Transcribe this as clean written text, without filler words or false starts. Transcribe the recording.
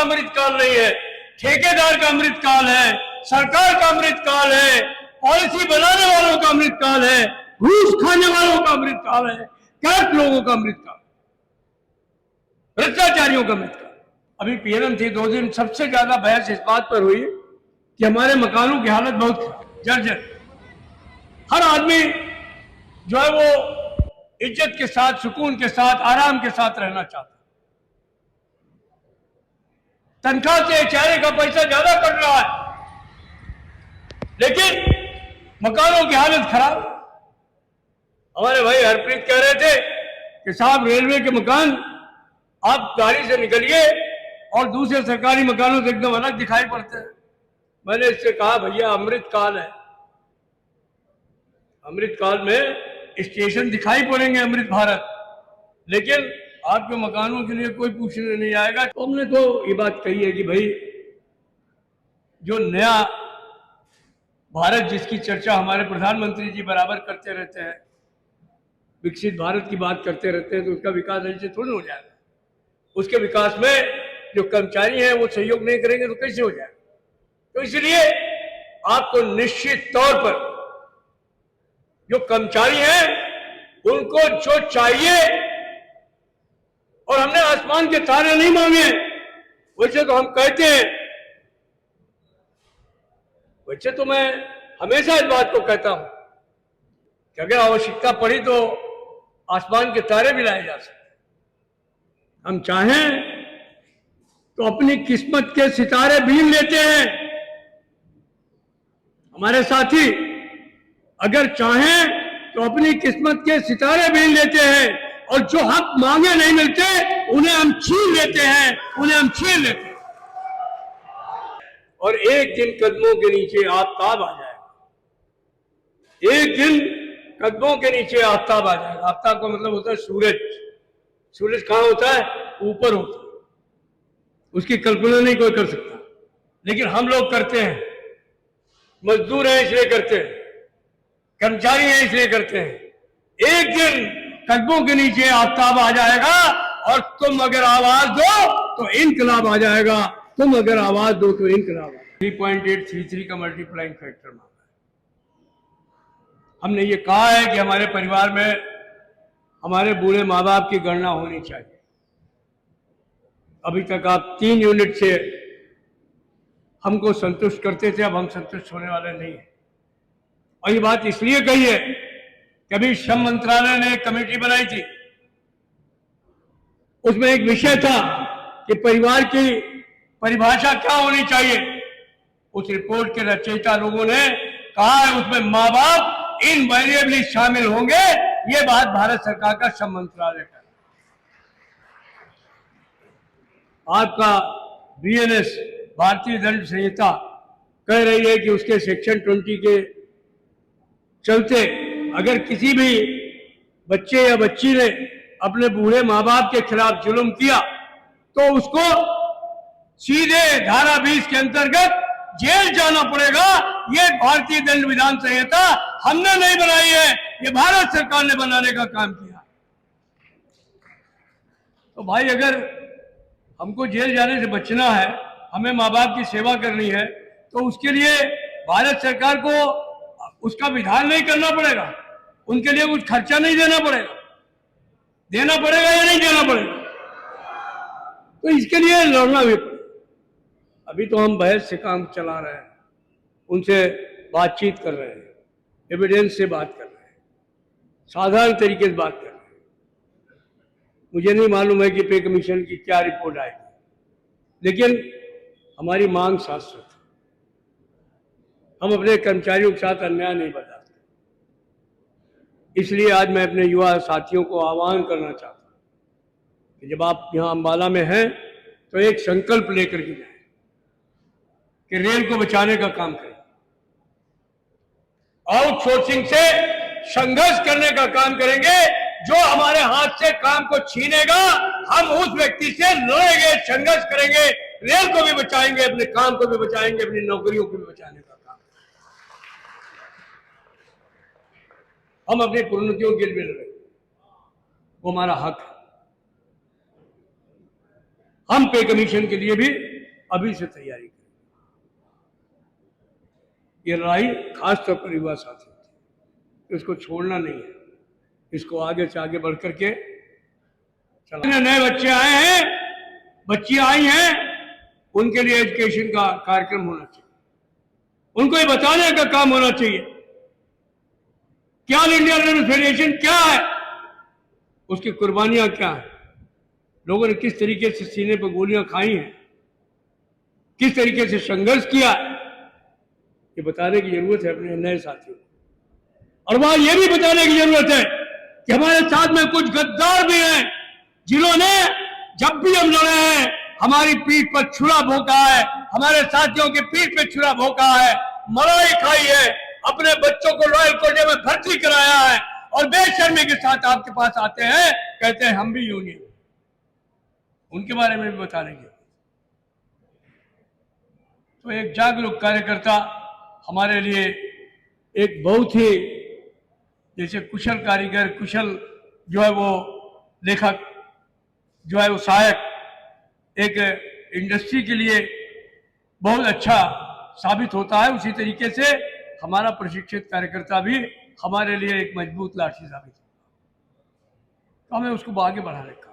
अमृतकाल नहीं है, ठेकेदार का अमृतकाल है, सरकार का अमृतकाल है, पॉलिसी बनाने वालों का अमृतकाल है, घूस खाने वालों का अमृतकाल है, करप्ट लोगों का अमृतकाल, भ्रष्टाचारियों का अमृतकाल। अभी पीएम थी 2 दिन, सबसे ज्यादा बहस इस बात पर हुई कि हमारे मकानों की हालत बहुत खराब, जर्जर। हर आदमी जो है वो इज्जत के साथ, सुकून के साथ, आराम के साथ रहना चाहता है। तनख्वाह से चारे का पैसा ज्यादा कट रहा है, लेकिन मकानों की हालत खराब। हमारे भाई हरप्रीत कह रहे थे कि साहब रेलवे के मकान आप गाड़ी से निकलिए और दूसरे सरकारी मकानों से एकदम अलग दिखाई पड़ते हैं। मैंने इससे कहा भैया अमृतकाल है, अमृतकाल में स्टेशन दिखाई पड़ेंगे अमृत भारत, लेकिन आपके मकानों के लिए कोई पूछने नहीं आएगा। तो हमने तो ये बात कही है कि भाई जो नया भारत जिसकी चर्चा हमारे प्रधानमंत्री जी बराबर करते रहते हैं, विकसित भारत की बात करते रहते हैं, तो उसका विकास ऐसे थोड़ी हो जाएगा। उसके विकास में जो कर्मचारी हैं वो सहयोग नहीं करेंगे तो कैसे हो जाएगा। तो इसलिए आपको निश्चित तौर पर जो कर्मचारी हैं उनको जो चाहिए, और हमने आसमान के तारे नहीं मांगे, वैसे तो हम कहते हैं, वैसे तो मैं हमेशा इस बात को कहता हूं कि अगर आवश्यकता पड़ी तो आसमान के तारे भी लाए जा सकते। हम चाहें तो अपनी किस्मत के सितारे बीन लेते हैं। हमारे साथी अगर चाहें तो अपनी किस्मत के सितारे बीन लेते हैं, और जो हक मांगे नहीं मिलते उन्हें हम छीन लेते हैं, उन्हें हम छीन लेते हैं। और एक दिन कदमों के नीचे आफताब आ जाएगा, एक दिन कदमों के नीचे आफताब आ जाएगा। आफताब का मतलब होता है सूरज। सूरज कहां होता है? ऊपर होता है। उसकी कल्पना नहीं कोई कर सकता, लेकिन हम लोग करते हैं। मजदूर हैं इसलिए करते हैं, कर्मचारी हैं इसलिए करते हैं। एक दिन कदमों के नीचे आफताब आ जाएगा, और तुम अगर आवाज दो तो इनकलाब आ जाएगा, तुम अगर आवाज दो तो इनकलाब। 3.833 का मल्टीप्लाइंग फैक्टर मांगा है। हमने ये कहा है कि हमारे परिवार में हमारे बूढ़े माँ बाप की गणना होनी चाहिए। अभी तक आप 3 यूनिट से हमको संतुष्ट करते थे, अब हम संतुष्ट होने वाले नहीं हैं। और ये बात इसलिए कही है कि अभी श्रम मंत्रालय ने एक कमेटी बनाई थी, उसमें एक विषय था कि परिवार की परिभाषा क्या होनी चाहिए। उस रिपोर्ट के रचयिता लोगों ने कहा है उसमें माँ बाप इनवेरिएबली शामिल होंगे। ये बात भारत सरकार का श्रम मंत्रालय का। आपका बीएनएस भारतीय दंड संहिता कह रही है कि उसके सेक्शन 20 के चलते अगर किसी भी बच्चे या बच्ची ने अपने बूढ़े माँ बाप के खिलाफ जुल्म किया तो उसको सीधे धारा 20 के अंतर्गत जेल जाना पड़ेगा। ये भारतीय दंड विधान संहिता हमने नहीं बनाई है, ये भारत सरकार ने बनाने का काम किया। तो भाई अगर हमको जेल जाने से बचना है, हमें माँ बाप की सेवा करनी है, तो उसके लिए भारत सरकार को उसका विधान नहीं करना पड़ेगा, उनके लिए कुछ खर्चा नहीं देना पड़ेगा। देना पड़ेगा या नहीं देना पड़ेगा? तो इसके लिए लड़ना भी पड़ेगा। अभी तो हम बहस से काम चला रहे हैं, उनसे बातचीत कर रहे हैं, एविडेंस से बात कर रहे हैं, साधारण तरीके से बात कर रहे हैं। मुझे नहीं मालूम है कि पे कमीशन की क्या रिपोर्ट आएगी, लेकिन हमारी मांग शाश्वत है। हम अपने कर्मचारियों के साथ अन्याय नहीं बर्दाश्त। इसलिए आज मैं अपने युवा साथियों को आह्वान करना चाहता हूं कि जब आप यहां अंबाला में हैं तो एक संकल्प लेकर के जाएं कि रेल को बचाने का काम करें, आउटसोर्सिंग से संघर्ष करने का काम करेंगे। जो हमारे हाथ से काम को छीनेगा हम उस व्यक्ति से लड़ेंगे, संघर्ष करेंगे, रेल को भी बचाएंगे, अपने काम को भी बचाएंगे, अपनी नौकरियों को भी बचाने का काम। हम अपनी प्रोन्नतियों के लिए लड़ेंगे, वो हमारा हक है। हम पे कमीशन के लिए भी अभी से तैयारी करें। ये लड़ाई खास तौर पर युवा साथी होती है, तो इसको छोड़ना नहीं है, इसको आगे से आगे बढ़ करके चला। नए बच्चे आए हैं, बच्चियां आई हैं, उनके लिए एजुकेशन का कार्यक्रम होना चाहिए, उनको ये बताने का काम होना चाहिए क्या ऑल इंडिया रन फेडरेशन क्या है, उसकी कुर्बानियां क्या है, लोगों ने किस तरीके से सीने पर गोलियां खाई हैं, किस तरीके से संघर्ष किया, ये बताने की जरूरत है अपने नए साथियों को। और वहां यह भी बताने की जरूरत है कि हमारे साथ में कुछ गद्दार भी हैं जिन्होंने जब भी हम लड़े हैं हमारी पीठ पर छुरा भोंका है, हमारे साथियों की पीठ पर छुरा भोंका है, मलाई खाई है, अपने बच्चों को रॉयल कोटे में भर्ती कराया है, और बेशर्मी के साथ आपके पास आते हैं, कहते हैं हम भी यूनियन। उनके बारे में भी बता देंगे। तो एक जागरूक कार्यकर्ता हमारे लिए एक बहुत ही जैसे कुशल कारीगर, कुशल जो है वो लेखक, जो है वो सहायक, एक इंडस्ट्री के लिए बहुत अच्छा साबित होता है, उसी तरीके से हमारा प्रशिक्षित कार्यकर्ता भी हमारे लिए एक मजबूत लाठी साबित होता है। तो हमें उसको आगे बढ़ाने का